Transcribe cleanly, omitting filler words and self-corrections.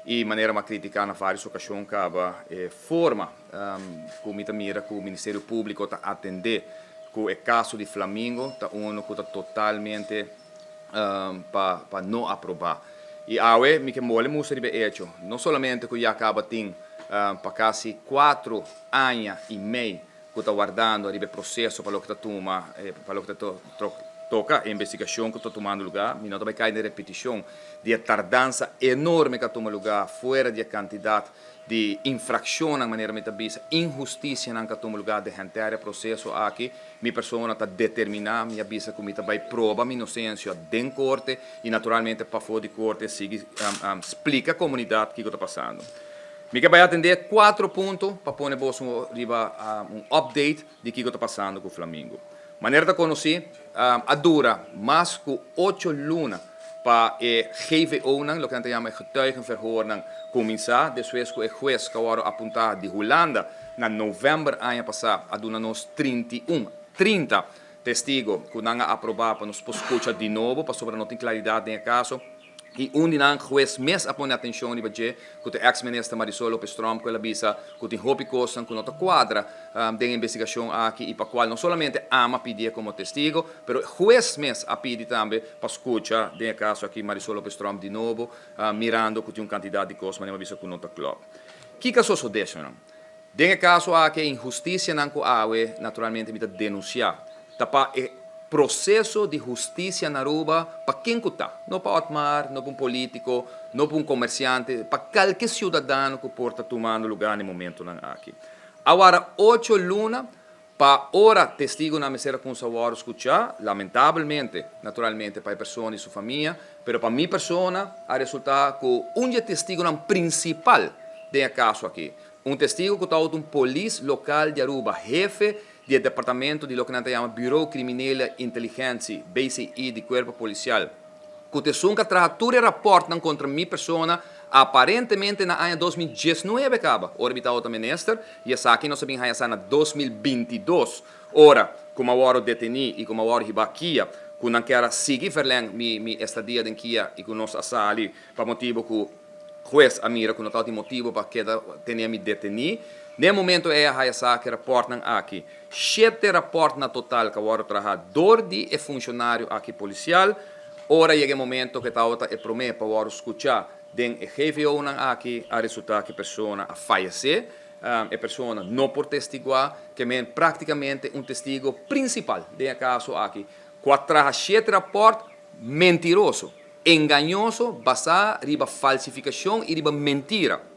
e maneira uma criticar na várias ocasiões acaba forma como mira que o Ministério Público está atender com o caso de Flamengo está que está totalmente para não aprovar e awe me que mole musa ribe hecho não somente que já acaba tem para quase 4 anos e meio que está guardando a processo para o que está toma para o que está toca a investigação que está tomando lugar, mas não vai cair na repetição de a tardança enorme que toma lugar fora da quantidade de infração na maneira que bisa, injustiça que toma lugar de gente o processo aqui, minha pessoa está determinada, minha bisa que vai prova minha inocência dentro da corte e naturalmente para fora de corte sigue explica a comunidade o que está passando. Me vai atender 4 pontos para pôr um update de o que está passando com o Flamengo. Maneira de conhecer, a dura mais que 8 lunas para GVO, o que a gente chama getuigenverhoor, começar, depois que o juiz que agora apontar de Holanda, na novembro ano passado, a dura nos 30 testigos que não aprovar para nos escutar de novo, para sobre não ter claridade no caso. E dinang juez mes apon atenção ni badje que o ex-ministro Marisol Lopes Strom que ela bisa que tem hopi cosan que nota quadra de investigação aqui e para qual não somente ama pedir como testigo, pero juez mes a pedir também para escutar de caso aqui Marisol Lopes Strom de novo mirando que tem candidato de coisa mas bisa que nota club. Que caso so desse não? De caso aqui injustiça não que awe naturalmente me denunciar. Tapa processo de justiça na Aruba para quem está, não para Otmar, não para um político, não para um comerciante, para qualquer cidadão que porta tomando lugar no momento aqui. Agora, 8 lunas, para ora testigo na mesa com o hora escutar, lamentavelmente, naturalmente, para a pessoa e sua família, mas para minha pessoa, a resultar que testigo principal do caso aqui. Testigo que está um polícia local de Aruba, jefe do departamento de lo que a gente chama Bureau Criminal Inteligência, BCI, de Corpo Policial, que te sunca tratura raportam contra minha pessoa, aparentemente na ano 2019 acaba. Ora, está outra minister, e essa aqui não sabia que na 2022. Ora, como agora deteni e como agora ribaquia, que não quer seguir verleng minha estadia em Kia e que nós ali, para motivo que o juez amira, que não tem motivo para que tenha me deteni. No momento é a que reportam aqui. 7 reportes na total que agora trabalhador de funcionário aqui policial. Ora chega o momento que está outra promessa para agora escutar den GVO aqui a resultar que a pessoa a falecer. A pessoa não por testiguar, que é praticamente testigo principal do caso aqui. Quatro 7 reportes mentiroso, enganoso, basado em falsificação e mentira.